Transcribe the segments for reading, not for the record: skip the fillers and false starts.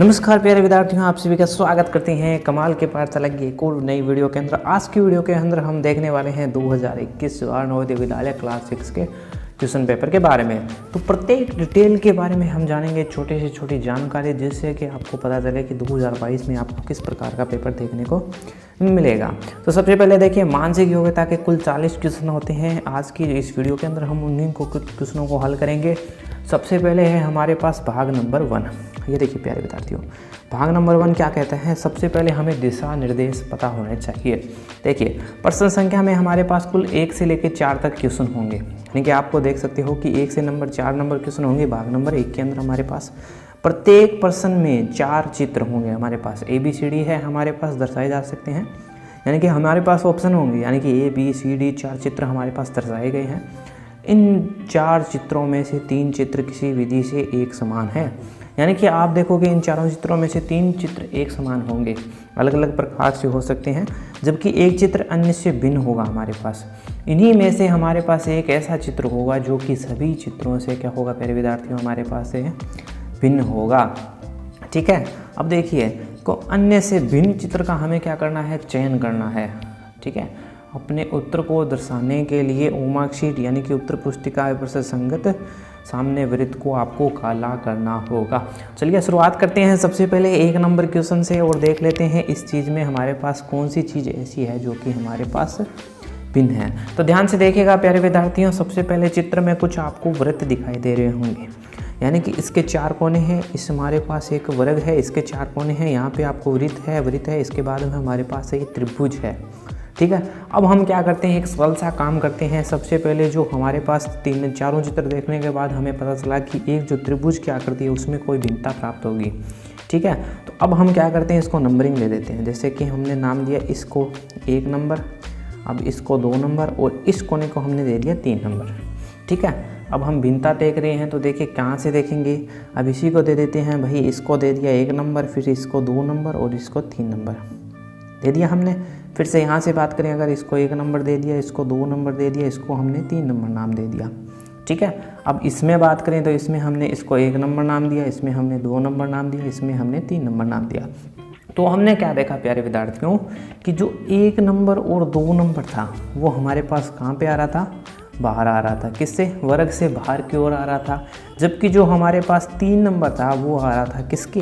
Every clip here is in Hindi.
नमस्कार प्यारे विद्यार्थियों, आप सभी का स्वागत करते हैं कमाल के पाठशाला की एक और नई वीडियो के अंदर। आज की वीडियो के अंदर हम देखने वाले हैं 2021 जवाहर नवोदय विद्यालय क्लास 6 के क्वेश्चन पेपर के बारे में। तो प्रत्येक डिटेल के बारे में हम जानेंगे, छोटी से छोटी जानकारी, जिससे कि आपको पता चले कि 2022 में आपको किस प्रकार का पेपर देखने को मिलेगा। तो सबसे पहले देखिए, मानसिक योग्यता के कुल 40 क्वेश्चन होते हैं। आज की इस वीडियो के अंदर हम उन्हीं को कुछ क्वेश्चनों को हल करेंगे। सबसे पहले है हमारे पास भाग नंबर 1। ये देखिए प्यारे विद्यार्थियों, भाग नंबर 1 क्या कहता है। सबसे पहले हमें दिशा निर्देश पता होने चाहिए। देखिए, प्रश्न संख्या में हमारे पास कुल 1 से लेकर 4 तक क्वेश्चन होंगे, यानी कि आपको देख सकते हो कि 1 से 4 नंबर क्वेश्चन होंगे। भाग नंबर 1 के अंदर हमारे पास प्रत्येक प्रश्न में 4 चित्र होंगे। हमारे पास ABCD है, हमारे पास दर्शाए जा सकते हैं, यानी कि हमारे पास ऑप्शन होंगे, यानी कि ABCD 4 चित्र हमारे पास दर्शाए गए हैं। इन 4 चित्रों में से 3 चित्र किसी विधि से एक समान है, यानी कि आप देखोगे इन चारों चित्रों में से 3 चित्र एक समान होंगे, अलग अलग प्रकार से हो सकते हैं, जबकि एक चित्र अन्य से भिन्न होगा। हमारे पास इन्हीं में से हमारे पास एक ऐसा चित्र होगा जो कि सभी चित्रों से क्या होगा प्यारे विद्यार्थियों, हमारे पास से भिन्न होगा। ठीक है, अब देखिए को अन्य से भिन्न चित्र का हमें क्या करना है, चयन करना है। ठीक है, अपने उत्तर को दर्शाने के लिए मार्कशीट यानी कि उत्तर पुस्तिका पर से संगत सामने वृत्त को आपको काला करना होगा। चलिए शुरुआत करते हैं सबसे पहले 1 नंबर क्वेश्चन से और देख लेते हैं इस चीज़ में हमारे पास कौन सी चीज़ ऐसी है जो कि हमारे पास भिन्न है। तो ध्यान से देखिएगा प्यारे विद्यार्थियों, सबसे पहले चित्र में कुछ आपको वृत्त दिखाई दे रहे होंगे, यानी कि इसके 4 कोने हैं। इस हमारे पास एक वर्ग है, इसके 4 कोने हैं। यहाँ पे आपको वृत्त है। इसके बाद में हमारे पास एक त्रिभुज है। ठीक है, अब हम क्या करते हैं, एक सरल सा काम करते हैं। सबसे पहले जो हमारे पास 4 चित्र देखने के बाद हमें पता चला कि एक जो त्रिभुज की आकृति है उसमें कोई भिन्नता प्राप्त होगी। ठीक है, तो अब हम क्या करते हैं, इसको नंबरिंग ले देते हैं। जैसे कि हमने नाम दिया इसको 1 नंबर, अब इसको 2 नंबर और इस कोने को हमने दे दिया 3 नंबर। ठीक है, अब हम भिन्नता देख रहे हैं, तो देखिए कहाँ से देखेंगे। अब इसी को दे देते हैं भाई, इसको दे दिया 1 नंबर, फिर इसको 2 नंबर और इसको 3 नंबर दे दिया हमने। फिर से यहाँ से बात करें, अगर इसको 1 नंबर दे दिया, इसको 2 नंबर दे दिया, इसको हमने 3 नंबर नाम दे दिया। ठीक है, अब इसमें बात करें तो इसमें हमने इसको 1 नंबर नाम दिया, इसमें हमने 2 नंबर नाम दिया, इसमें हमने 3 नंबर नाम दिया। तो हमने क्या देखा प्यारे विद्यार्थियों कि जो 1 नंबर और 2 नंबर था वो हमारे पास कहाँ पे आ रहा था, बाहर आ रहा था। किससे, वर्ग से बाहर की ओर आ रहा था। जबकि जो हमारे पास 3 नंबर था वो आ रहा था किसके,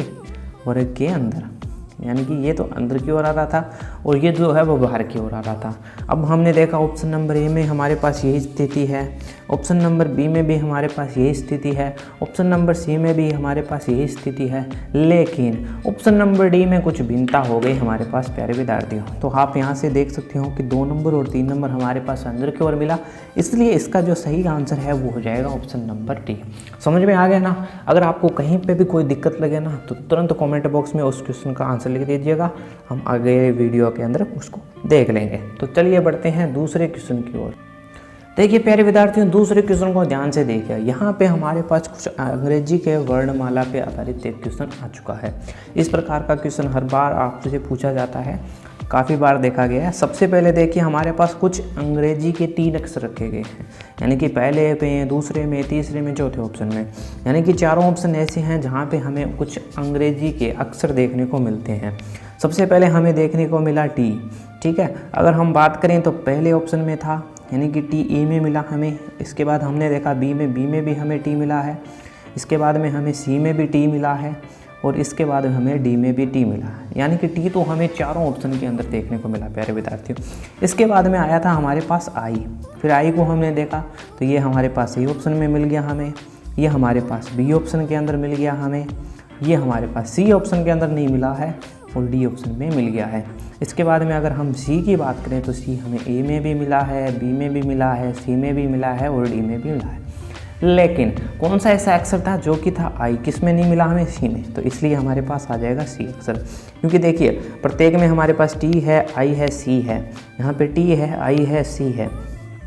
वर्ग के अंदर, यानी कि ये तो अंदर की ओर आ रहा था और ये जो है वो बाहर की ओर आ रहा था। अब हमने देखा ऑप्शन नंबर ए में हमारे पास यही स्थिति है, ऑप्शन नंबर बी में भी हमारे पास यही स्थिति है, ऑप्शन नंबर सी में भी हमारे पास यही स्थिति है, लेकिन ऑप्शन नंबर डी में कुछ भिन्नता हो गई हमारे पास प्यारे विद्यार्थियों। तो आप यहाँ से देख सकते हो कि 2 नंबर और 3 नंबर हमारे पास अंदर की ओर मिला, इसलिए इसका जो सही आंसर है वो हो जाएगा ऑप्शन नंबर डी। समझ में आ गया ना। अगर आपको कहीं पे भी कोई दिक्कत लगे ना तो तुरंत कमेंट बॉक्स में उस क्वेश्चन का आंसर लिख दीजिएगा, हम आगे वीडियो के अंदर उसको देख लेंगे। तो चलिए बढ़ते हैं दूसरे क्वेश्चन की ओर। देखिए प्यारे विद्यार्थियों, दूसरे क्वेश्चन को ध्यान से देखिए। यहाँ पे हमारे पास कुछ अंग्रेजी के वर्णमाला पे आधारित एक क्वेश्चन आ चुका है। इस प्रकार का क्वेश्चन हर बार आपसे पूछा जाता है, काफ़ी बार देखा गया है। सबसे पहले देखिए हमारे पास कुछ अंग्रेजी के 3 अक्षर रखे गए हैं, यानी कि पहले पे, दूसरे में, तीसरे में, चौथे ऑप्शन में, यानी कि चारों ऑप्शन ऐसे हैं जहाँ पे हमें कुछ अंग्रेजी के अक्षर देखने को मिलते हैं। सबसे पहले हमें देखने को मिला टी। ठीक है, अगर हम बात करें तो पहले ऑप्शन में था, यानी कि टी ए में मिला हमें। इसके बाद हमने देखा बी में भी हमें टी मिला है। इसके बाद में हमें सी में भी टी मिला है और इसके बाद हमें डी में भी टी मिला है, यानी कि टी तो हमें चारों ऑप्शन के अंदर देखने को मिला प्यारे विद्यार्थियों। इसके बाद में आया था हमारे पास आई। फिर आई को हमने देखा तो ये हमारे पास सी ऑप्शन में मिल गया हमें, ये हमारे पास बी ऑप्शन के अंदर मिल गया हमें, ये हमारे पास सी ऑप्शन के अंदर नहीं मिला है और डी ऑप्शन में मिल गया है। इसके बाद में अगर हम सी की बात करें तो सी हमें ए में भी मिला है, बी में भी मिला है, सी में भी मिला है और डी में भी मिला है। लेकिन कौन सा ऐसा अक्षर था जो कि था आई, किस में नहीं मिला हमें, सी में, तो इसलिए हमारे पास आ जाएगा सी अक्षर। क्योंकि देखिए प्रत्येक में हमारे पास टी है, आई है, सी है, यहाँ पे टी है, आई है, सी है,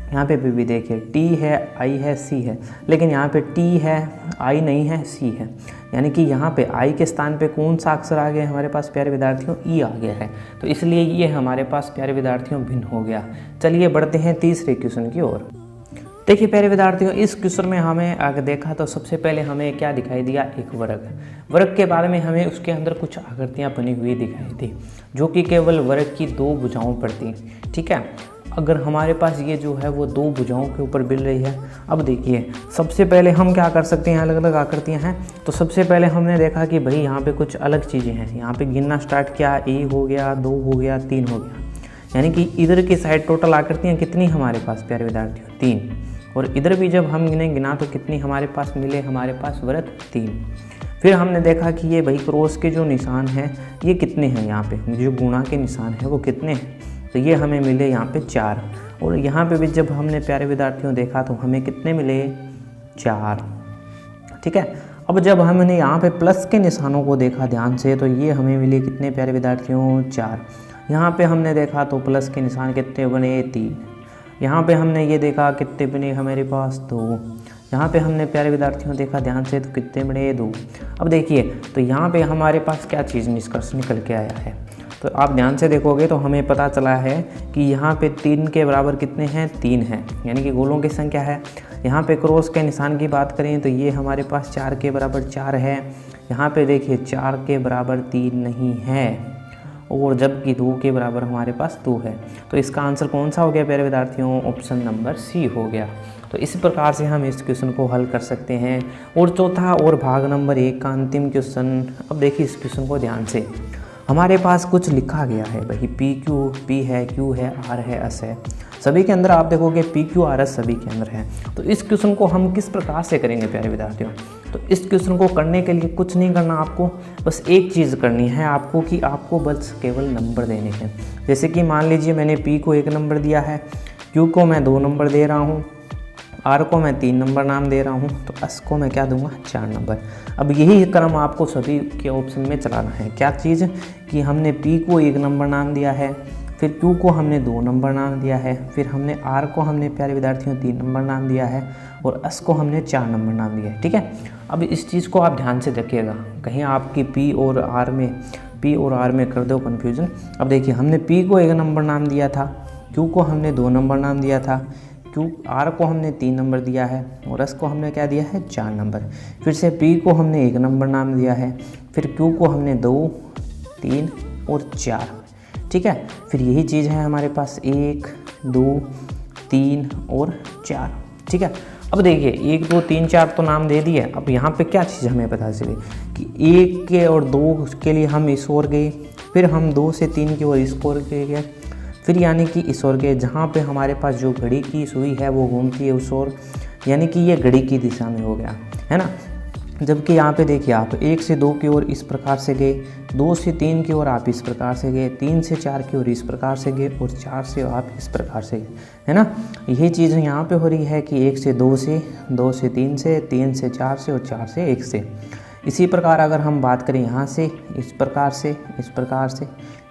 यहाँ पे भी देखिए टी है, आई है, सी है, लेकिन यहाँ पे टी है, आई नहीं है, सी है, यानी कि यहाँ पे आई के स्थान पे कौन सा अक्षर आ गया हमारे पास प्यारे विद्यार्थियों, ई आ गया है। तो इसलिए ये हमारे पास प्यारे विद्यार्थियों भिन्न हो गया। चलिए बढ़ते हैं तीसरे क्वेश्चन की ओर। देखिए प्यारे विद्यार्थियों, इस क्वेश्चन में हमें अगर देखा तो सबसे पहले हमें क्या दिखाई दिया, एक वर्ग। वर्ग के बाद में हमें उसके अंदर कुछ आकृतियाँ बनी हुई दिखाई थी जो कि केवल वर्ग की दो भुजाओं पर थी। ठीक है, अगर हमारे पास ये जो है वो दो भुजाओं के ऊपर मिल रही है। अब देखिए सबसे पहले हम क्या कर सकते हैं, अलग अलग आकृतियाँ हैं तो सबसे पहले हमने देखा कि भाई यहाँ पे कुछ अलग चीज़ें हैं। यहाँ पे गिनना स्टार्ट किया, 1 हो गया, 2 हो गया, 3 हो गया, यानी कि इधर की साइड टोटल आकृतियाँ कितनी हमारे पास प्यारे विद्यार्थियों, 3। और इधर भी जब हम गिना तो कितनी हमारे पास मिले, हमारे पास वर्ग 3। फिर हमने देखा कि ये भाई क्रॉस के जो निशान हैं ये कितने हैं, यहाँ पे जो गुणा के निशान हैं वो कितने हैं, तो ये हमें मिले यहाँ पे 4। और यहाँ पे भी जब हमने प्यारे विद्यार्थियों देखा तो हमें कितने मिले, 4। ठीक है, अब जब हमने यहाँ पे प्लस के निशानों को देखा ध्यान से तो ये हमें मिले कितने प्यारे विद्यार्थियों, 4। यहाँ पे हमने देखा तो प्लस के निशान कितने बने, 3। यहाँ पे हमने ये देखा कितने बने हमारे पास, 2। यहाँ पे हमने प्यारे विद्यार्थियों देखा ध्यान से तो कितने बने, 2। अब देखिए तो यहाँ पे हमारे पास क्या चीज़ निष्कर्ष निकल के आया है, तो आप ध्यान से देखोगे तो हमें पता चला है कि यहाँ पे 3 के बराबर कितने हैं, 3 हैं, यानी कि गोलों की संख्या है। यहाँ पे क्रॉस के निशान की बात करें तो ये हमारे पास 4 के बराबर 4 है। यहाँ पे देखिए 4 के बराबर 3 नहीं है, और जबकि 2 के बराबर हमारे पास 2 है। तो इसका आंसर कौन सा हो गया प्यारे विद्यार्थियों, ऑप्शन नंबर सी हो गया। तो इस प्रकार से हम इस क्वेश्चन को हल कर सकते हैं। और चौथा और भाग नंबर 1 का अंतिम क्वेश्चन, अब देखिए इस क्वेश्चन को ध्यान से। हमारे पास कुछ लिखा गया है भाई, पी क्यू, पी है, क्यू है, आर है, एस है, सभी के अंदर आप देखोगे पी क्यू आर एस सभी के अंदर है। तो इस क्वेश्चन को हम किस प्रकार से करेंगे प्यारे विद्यार्थियों, तो इस क्वेश्चन को करने के लिए कुछ नहीं करना, आपको बस एक चीज़ करनी है आपको कि आपको बस केवल नंबर देने हैं। जैसे कि मान लीजिए मैंने पी को 1 नंबर दिया है, क्यू को मैं 2 नंबर दे रहा हूँ, आर को मैं 3 नंबर नाम दे रहा हूँ, तो एस को मैं क्या दूंगा, 4 नंबर। अब यही क्रम आपको सभी के ऑप्शन में चलाना है। क्या चीज़ कि हमने पी को 1 नंबर नाम दिया है, फिर क्यू को हमने 2 नंबर नाम दिया है, फिर हमने आर को हमने प्यारे विद्यार्थियों 3 नंबर नाम दिया है, और एस को हमने 4 नंबर नाम दिया है। ठीक है, अब इस चीज़ को आप ध्यान से देखिएगा, कहीं आपकी पी और आर में कर दो कन्फ्यूज़न। अब देखिए हमने पी को 1 नंबर नाम दिया था, क्यू को हमने 2 नंबर नाम दिया था, आर को हमने 3 नंबर दिया है, और एस को हमने क्या दिया है, 4 नंबर। फिर से पी को हमने 1 नंबर नाम दिया है, फिर क्यू को हमने 2, 3 और 4। ठीक है, फिर यही चीज़ है हमारे पास 1, 2, 3 और 4। ठीक है, अब देखिए 1, 2, 3, 4 तो नाम दे दिए। अब यहाँ पे क्या चीज़ हमें पता चली कि 1 के और 2 के लिए हम इस ओर गए, फिर हम 2 से 3 की ओर इस ओर गए, फिर यानी कि इस ओर गए जहाँ पे हमारे पास जो घड़ी की सुई है वो घूमती है उस ओर, यानी कि ये घड़ी की दिशा में हो गया है ना। जबकि यहाँ पे देखिए आप 1 से 2 की ओर इस प्रकार से गए, 2 से 3 की ओर आप इस प्रकार से गए, 3 से 4 की ओर इस प्रकार से गए, और 4 से आप इस प्रकार से गए, है ना। यही चीज़ यहाँ पे हो रही है कि 1 से 2 से, 2 से 3 से, 3 से 4 से, और 4 से 1 से। इसी प्रकार अगर हम बात करें यहाँ से इस प्रकार से, इस प्रकार से,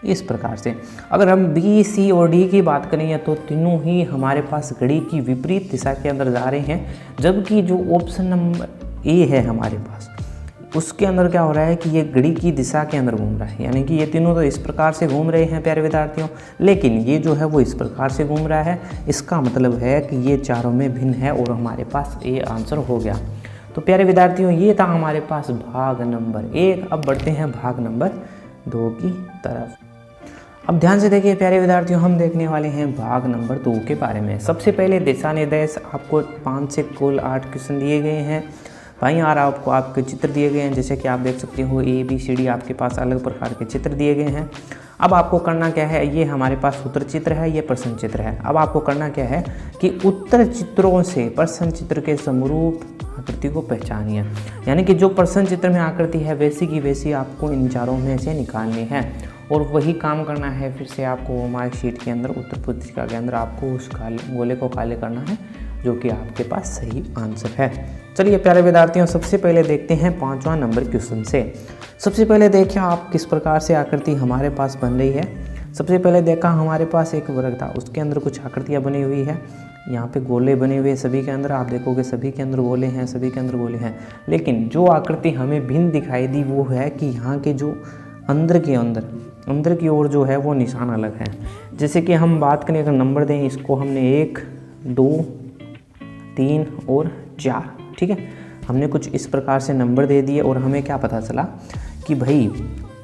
इस प्रकार से। अगर हम बी, सी और डी की बात करें तो तीनों ही हमारे पास घड़ी की विपरीत दिशा के अंदर जा रहे हैं, जबकि जो ऑप्शन नंबर ए है हमारे पास उसके अंदर क्या हो रहा है कि ये घड़ी की दिशा के अंदर घूम रहा है, यानी कि ये तीनों तो इस प्रकार से घूम रहे हैं प्यारे विद्यार्थियों, लेकिन ये जो है वो इस प्रकार से घूम रहा है। इसका मतलब है कि ये चारों में भिन्न है, और हमारे पास ए आंसर हो गया। तो प्यारे विद्यार्थियों ये था हमारे पास भाग नंबर 1। अब बढ़ते हैं भाग नंबर 2 की तरफ। अब ध्यान से देखिए प्यारे विद्यार्थियों, हम देखने वाले हैं भाग नंबर 2 के बारे में। सबसे पहले दिशा निर्देश, आपको 5 से कुल 8 क्वेश्चन दिए गए हैं। वहीं यार आपको आपके चित्र दिए गए हैं, जैसे कि आप देख सकते हो ए बी सी डी आपके पास अलग प्रकार के चित्र दिए गए हैं। अब आपको करना क्या है, ये हमारे पास उत्तर चित्र है, ये प्रश्न चित्र है। अब आपको करना क्या है कि उत्तर चित्रों से प्रश्न चित्र के समरूप आकृति को पहचानिए, यानी कि जो प्रश्न चित्र में आकृति है वैसी की वैसी आपको इन चारों में से निकालनी है, और वही काम करना है। फिर से आपको मार्कशीट के अंदर उत्तर पुस्तिका के अंदर आपको उस गोले को काले करना है जो कि आपके पास सही आंसर है। चलिए प्यारे विद्यार्थियों, सबसे पहले देखते हैं 5वां नंबर क्वेश्चन से। सबसे पहले देखिए आप किस प्रकार से आकृति हमारे पास बन रही है। सबसे पहले देखा हमारे पास एक वर्ग था, उसके अंदर कुछ आकृतियाँ बनी हुई है। यहाँ पे गोले बने हुए सभी के अंदर, आप देखोगे सभी के अंदर गोले हैं, सभी के अंदर गोले हैं। लेकिन जो आकृति हमें भिन्न दिखाई दी वो है कि यहाँ के जो अंदर की ओर जो है वो निशान अलग है। जैसे कि हम बात करें, अगर नंबर दें इसको हमने 1, 2, 3 और 4। ठीक है, हमने कुछ इस प्रकार से नंबर दे दिए और हमें क्या पता चला कि भाई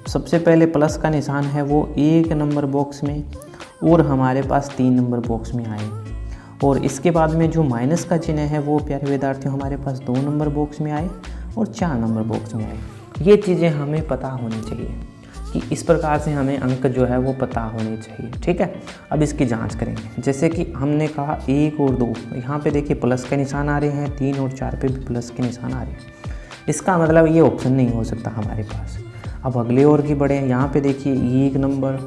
सबसे पहले प्लस का निशान है वो 1 नंबर बॉक्स में और हमारे पास 3 नंबर बॉक्स में आए, और इसके बाद में जो माइनस का चिन्ह है वो प्यारे विद्यार्थियों हमारे पास 2 नंबर बॉक्स में आए और 4 नंबर बॉक्स में आए। ये चीज़ें हमें पता होनी चाहिए कि इस प्रकार से हमें अंक जो है वो पता होने चाहिए। ठीक है, अब इसकी जांच करेंगे। जैसे कि हमने कहा 1 और 2, यहाँ पे देखिए प्लस के निशान आ रहे हैं, 3 और 4 पे भी प्लस के निशान आ रहे हैं। इसका मतलब ये ऑप्शन नहीं हो सकता हमारे पास। अब अगले और की बढ़े, यहाँ पे देखिए 1 नंबर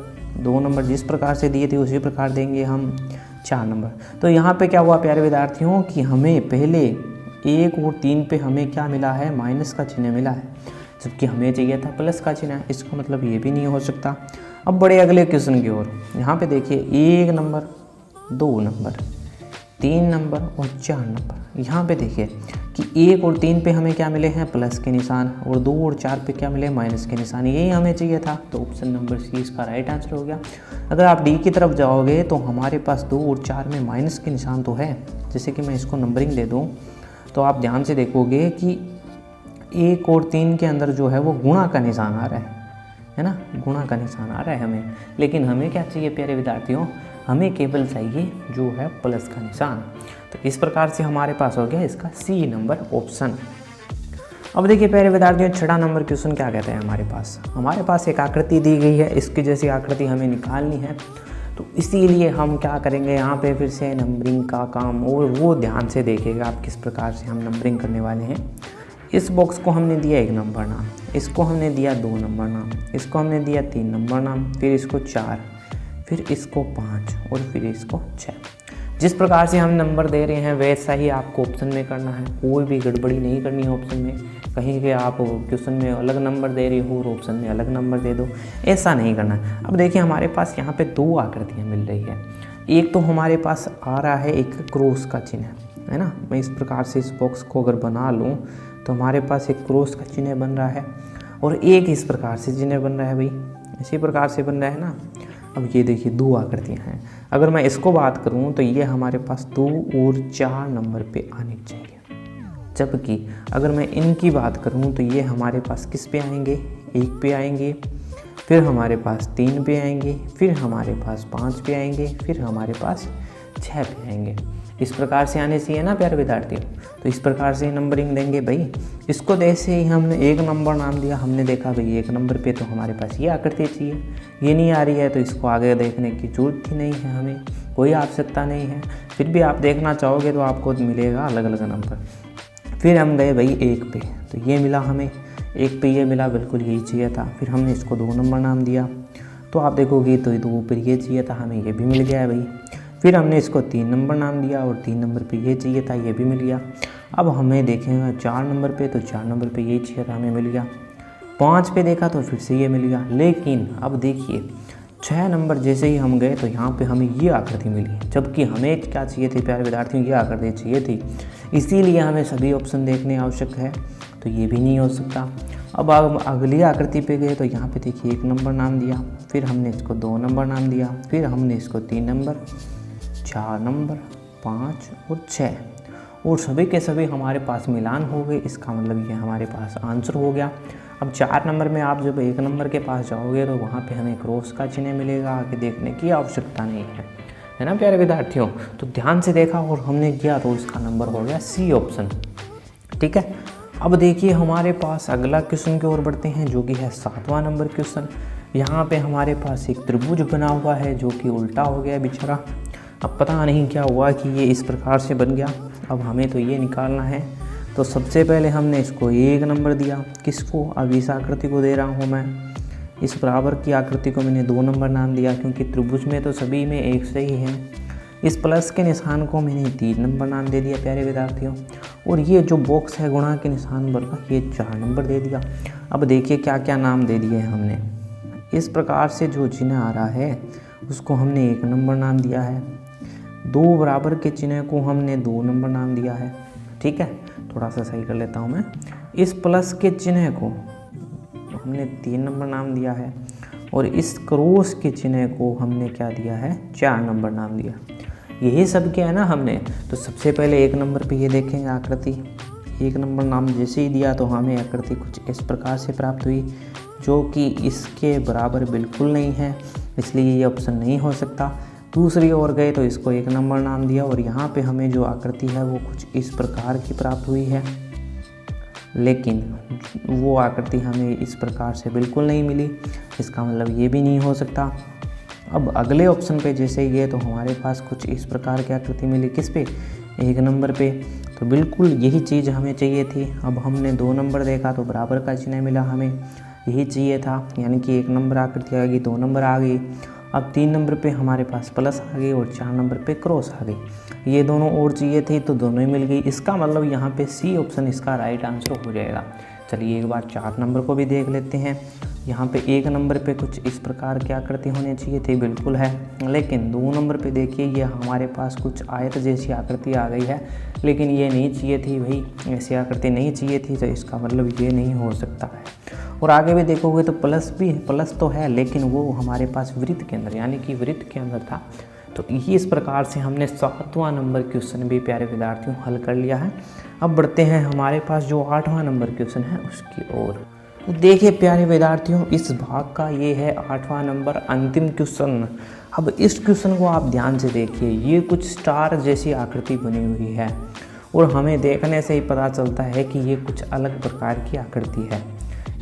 2 नंबर जिस प्रकार से दिए थे उसी प्रकार देंगे हम 4 नंबर। तो यहाँ पे क्या हुआ प्यारे विद्यार्थियों कि हमें पहले 1 और 3 पे हमें क्या मिला है, माइनस का चिन्ह मिला है, जबकि हमें चाहिए था प्लस का चिन्ह। इसका मतलब ये भी नहीं हो सकता। अब बढ़े अगले क्वेश्चन की ओर। यहाँ पे देखिए 1 नंबर 2 नंबर 3 नंबर और 4 नंबर। यहाँ पे देखिए कि 1 और 3 पे हमें क्या मिले हैं, प्लस के निशान, और 2 और 4 पे क्या मिले, माइनस के निशान। यही हमें चाहिए था, तो ऑप्शन नंबर सी इसका राइट आंसर हो गया। अगर आप डी की तरफ जाओगे तो हमारे पास 2 और 4 में माइनस के निशान तो है। जैसे कि मैं इसको नंबरिंग दे दूँ तो आप ध्यान से देखोगे कि 1 और 3 के अंदर जो है वो गुणा का निशान आ रहा है ना, गुणा का निशान आ रहा है हमें। लेकिन हमें क्या चाहिए प्यारे विद्यार्थियों, हमें केवल चाहिए जो है प्लस का निशान। तो इस प्रकार से हमारे पास हो गया इसका सी नंबर ऑप्शन। अब देखिए प्यारे विद्यार्थियों 6वां नंबर क्वेश्चन क्या कहते हैं हमारे पास एक आकृति दी गई है, इसकी जैसी आकृति हमें निकालनी है। तो इसीलिए हम क्या करेंगे, यहाँ पे फिर से नंबरिंग का काम, और वो ध्यान से देखिएगा आप किस प्रकार से हम नंबरिंग करने वाले हैं। इस बॉक्स को हमने दिया 1 नंबर नाम, इसको हमने दिया 2 नंबर नाम, इसको हमने दिया 3 नंबर नाम, फिर इसको 4, फिर इसको 5 और फिर इसको 6। जिस प्रकार से हम नंबर दे रहे हैं वैसा ही आपको ऑप्शन में करना है। कोई भी गड़बड़ी नहीं करनी है ऑप्शन में, कहीं के आप क्वेश्चन में अलग नंबर दे रहे हो और ऑप्शन में अलग नंबर दे दो, ऐसा नहीं करना। अब देखिए हमारे पास यहाँ पे 2 आकृतियाँ मिल रही है। एक तो हमारे पास आ रहा है एक क्रॉस का चिन्ह, है ना। मैं इस प्रकार से इस बॉक्स को अगर बना लूँ तो हमारे पास एक क्रॉस का चिन्ह बन रहा है, और एक इस प्रकार से चिन्ह बन रहा है भाई, इसी प्रकार से बन रहा है ना। अब ये देखिए 2 आकृतियाँ हैं। अगर मैं इसको बात करूँ तो ये हमारे पास 2 और 4 नंबर पे आनी चाहिए, जबकि अगर मैं इनकी बात करूँ तो ये हमारे पास किस पे आएंगे, 1 पे आएंगे, फिर हमारे पास 3 पे आएंगे, फिर हमारे पास 5 पे आएंगे, फिर हमारे पास 6 पे आएंगे। इस प्रकार से आने चाहिए ना प्यारे विद्यार्थियों। तो इस प्रकार से नंबरिंग देंगे भाई। इसको जैसे ही हमने 1 नंबर नाम दिया, हमने देखा भाई 1 नंबर पे तो हमारे पास ये आकृति चाहिए, ये नहीं आ रही है, तो इसको आगे देखने की जरूरत ही नहीं है, हमें कोई आवश्यकता नहीं है। फिर भी आप देखना चाहोगे तो आपको मिलेगा अलग अलग नंबर। फिर हम गए भाई 1 पे, तो ये मिला हमें, 1 पे ये मिला, बिल्कुल यही चाहिए था। फिर हमने इसको 2 नंबर नाम दिया, तो आप देखोगे तो 2 पर ये चाहिए था, हमें ये भी मिल गया है भाई। फिर हमने इसको 3 नंबर नाम दिया और 3 नंबर पे ये चाहिए था, ये भी मिल गया। अब हमें देखेंगे 4 नंबर पे, तो 4 नंबर पे ये चाहिए था, हमें मिल गया। 5 पे देखा तो फिर से ये मिल गया। लेकिन अब देखिए 6 नंबर जैसे ही हम गए तो यहाँ पे हमें ये आकृति मिली, जबकि हमें क्या चाहिए थी प्यारे विद्यार्थियों, ये आकृति चाहिए थी। इसीलिए हमें सभी ऑप्शन देखने आवश्यक है, तो ये भी नहीं हो सकता। अब अगली आकृति पे गए तो यहाँ पे देखिए 1 नंबर नाम दिया, फिर हमने इसको 2 नंबर नाम दिया, फिर हमने इसको 3 नंबर, 4 नंबर, 5 और 6, और सभी के सभी हमारे पास मिलान हो गए। इसका मतलब ये हमारे पास आंसर हो गया। अब 4 नंबर में आप जब 1 नंबर के पास जाओगे तो वहाँ पे हमें क्रॉस का चिन्ह मिलेगा, आगे देखने की आवश्यकता नहीं है ना प्यारे विद्यार्थियों। तो ध्यान से देखा और हमने किया तो इसका नंबर हो गया सी ऑप्शन। ठीक है, अब देखिए हमारे पास अगला क्वेश्चन की ओर बढ़ते हैं, जो कि है 7वां नंबर क्वेश्चन। यहाँ पे हमारे पास एक त्रिभुज बना हुआ है जो कि उल्टा हो गया बेचारा। अब पता नहीं क्या हुआ कि ये इस प्रकार से बन गया। अब हमें तो ये निकालना है। तो सबसे पहले हमने इसको 1 नंबर दिया, किसको, अब इस आकृति को दे रहा हूँ मैं। इस बराबर की आकृति को मैंने 2 नंबर नाम दिया, क्योंकि त्रिभुज में तो सभी में एक से ही है। इस प्लस के निशान को मैंने 3 नंबर नाम दे दिया प्यारे विद्यार्थियों, और ये जो बॉक्स है गुणा के निशान पर का, ये 4 नंबर दे दिया। अब देखिए क्या क्या नाम दे दिए हैं हमने। इस प्रकार से जो चिन्ह आ रहा है उसको हमने 1 नंबर नाम दिया है। 2 बराबर के चिन्ह को हमने 2 नंबर नाम दिया है। ठीक है, थोड़ा सा सही कर लेता हूँ मैं। इस प्लस के चिन्ह को हमने 3 नंबर नाम दिया है, और इस क्रॉस के चिन्ह को हमने क्या दिया है, 4 नंबर नाम दिया। यही सब किया है ना हमने। तो सबसे पहले 1 नंबर पे ये देखेंगे आकृति, 1 नंबर नाम जैसे ही दिया तो हमें आकृति कुछ इस प्रकार से प्राप्त हुई, जो कि इसके बराबर बिल्कुल नहीं है, इसलिए ये ऑप्शन नहीं हो सकता। दूसरी ओर गए तो इसको 1 नंबर नाम दिया और यहाँ पे हमें जो आकृति है वो कुछ इस प्रकार की प्राप्त हुई है, लेकिन वो आकृति हमें इस प्रकार से बिल्कुल नहीं मिली, इसका मतलब ये भी नहीं हो सकता। अब अगले ऑप्शन पे जैसे गए तो हमारे पास कुछ इस प्रकार की आकृति मिली, किस पे, 1 नंबर पे। तो बिल्कुल यही चीज़ हमें चाहिए थी। अब हमने 2 नंबर देखा तो बराबर का चिन्ह मिला, हमें यही चाहिए था, यानी कि 1 नंबर आकृति आ गई, 2 नंबर आ गई। अब 3 नंबर पे हमारे पास प्लस आ गई और 4 नंबर पे क्रॉस आ गई। ये दोनों और चाहिए थी तो दोनों ही मिल गई। इसका मतलब यहाँ पे सी ऑप्शन इसका राइट आंसर हो जाएगा। चलिए एक बार 4 नंबर को भी देख लेते हैं। यहाँ पे 1 नंबर पे कुछ इस प्रकार की आकृति होनी चाहिए थी, बिल्कुल है, लेकिन 2 नंबर पे देखिए ये हमारे पास कुछ आयत जैसी आकृति आ गई है, लेकिन ये नहीं चाहिए थी भाई, ऐसी आकृति नहीं चाहिए थी, तो इसका मतलब ये नहीं हो सकता है। और आगे भी देखोगे तो प्लस तो है, लेकिन वो हमारे पास वृत्त के अंदर, यानी कि वृत्त के अंदर था। तो इस प्रकार से हमने 7वां नंबर क्वेश्चन भी प्यारे विद्यार्थियों हल कर लिया है। अब बढ़ते हैं हमारे पास जो 8वां नंबर क्वेश्चन है उसकी ओर। तो देखिए प्यारे विद्यार्थियों, इस भाग का ये है 8वां नंबर, अंतिम क्वेश्चन। अब इस क्वेश्चन को आप ध्यान से देखिए, ये कुछ स्टार जैसी आकृति बनी हुई है और हमें देखने से ही पता चलता है कि ये कुछ अलग प्रकार की आकृति है।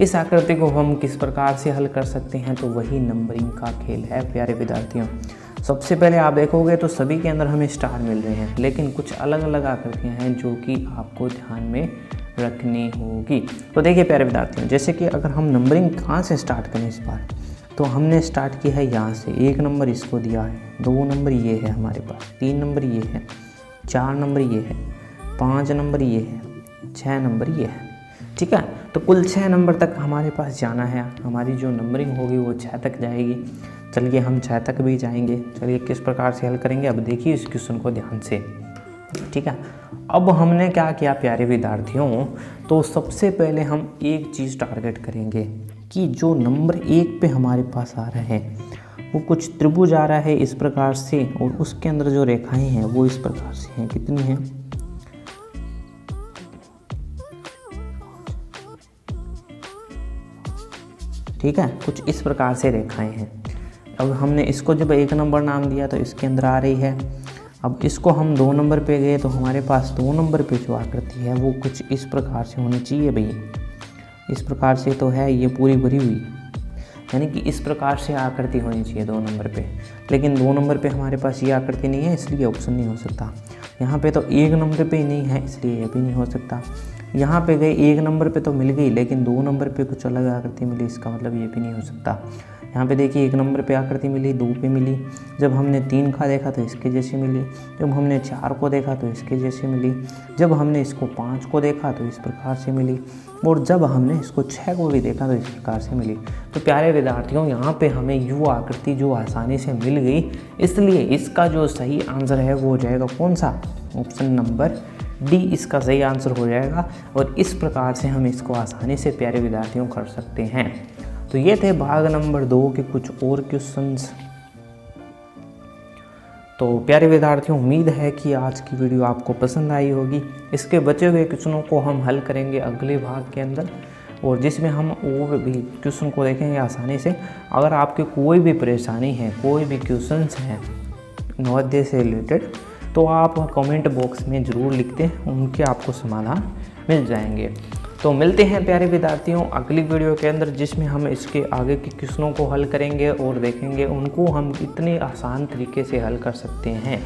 इस आकृति को हम किस प्रकार से हल कर सकते हैं, तो वही नंबरिंग का खेल है प्यारे विद्यार्थियों। सबसे पहले आप देखोगे तो सभी के अंदर हमें स्टार मिल रहे हैं, लेकिन कुछ अलग अलग आकृतियाँ हैं जो कि आपको ध्यान में रखनी होगी। तो देखिए प्यारे विद्यार्थियों, जैसे कि अगर हम नंबरिंग कहाँ से स्टार्ट करें इस बार, तो हमने स्टार्ट किया है यहाँ से। 1 नंबर इसको दिया है, 2 नंबर ये है हमारे पास, 3 नंबर ये है, 4 नंबर ये है, 5 नंबर ये है, 6 नंबर ये है, ठीक है। तो कुल 6 नंबर तक हमारे पास जाना है, हमारी जो नंबरिंग होगी वो 6 तक जाएगी। चलिए हम 6 तक भी जाएंगे। चलिए किस प्रकार से हल करेंगे, अब देखिए इस क्वेश्चन को ध्यान से, ठीक है। अब हमने क्या किया प्यारे विद्यार्थियों, तो सबसे पहले हम एक चीज़ टारगेट करेंगे कि जो नंबर 1 पे हमारे पास आ रहे हैं वो कुछ त्रिभुज आ रहा है इस प्रकार से, और उसके अंदर जो रेखाएं हैं वो इस प्रकार से हैं, कितनी हैं, ठीक है, कुछ इस प्रकार से रेखाएं हैं। अब हमने इसको जब 1 नंबर नाम दिया तो इसके अंदर आ रही है। अब इसको हम 2 नंबर पे गए तो हमारे पास 2 नंबर पे जो आकृति है वो कुछ इस प्रकार से होनी चाहिए भैया, इस प्रकार से तो है, ये पूरी भरी हुई, यानी कि इस प्रकार से आकृति होनी चाहिए 2 नंबर पे, लेकिन 2 नंबर पे हमारे पास ये आकृति नहीं है, इसलिए ऑप्शन नहीं हो सकता। यहाँ पे तो 1 नंबर पे नहीं है, इसलिए ये भी नहीं हो सकता। यहाँ पे गए 1 नंबर पे तो मिल गई, लेकिन 2 नंबर पे कुछ अलग आकृति मिली, इसका मतलब ये भी नहीं हो सकता। यहाँ पे देखिए 1 नंबर पे आकृति मिली, 2 पे मिली, जब हमने 3 का देखा तो इसके जैसी मिली, जब हमने 4 को देखा तो इसके जैसी मिली, जब हमने इसको 5 को देखा तो इस प्रकार से मिली, और जब हमने इसको 6 को भी देखा तो इस प्रकार से मिली। तो प्यारे विद्यार्थियों, यहाँ पे हमें यू आकृति जो आसानी से मिल गई, इसलिए इसका जो सही आंसर है वो हो जाएगा कौन सा, ऑप्शन नंबर डी इसका सही आंसर हो जाएगा। और इस प्रकार से हम इसको आसानी से प्यारे विद्यार्थियों कर सकते हैं। तो ये थे भाग नंबर 2 के कुछ और क्वेश्चंस। तो प्यारे विद्यार्थियों, उम्मीद है कि आज की वीडियो आपको पसंद आई होगी। इसके बचे हुए क्वेश्चनों को हम हल करेंगे अगले भाग के अंदर, और जिसमें हम और भी क्वेश्चन को देखेंगे आसानी से। अगर आपकी कोई भी परेशानी है, कोई भी क्वेश्चंस हैं नवोदय से रिलेटेड, तो आप कमेंट बॉक्स में ज़रूर लिखते हैं, उनके आपको समाधान मिल जाएंगे। तो मिलते हैं प्यारे विद्यार्थियों अगली वीडियो के अंदर, जिसमें हम इसके आगे के क्वेश्चनों को हल करेंगे और देखेंगे उनको हम कितने आसान तरीके से हल कर सकते हैं।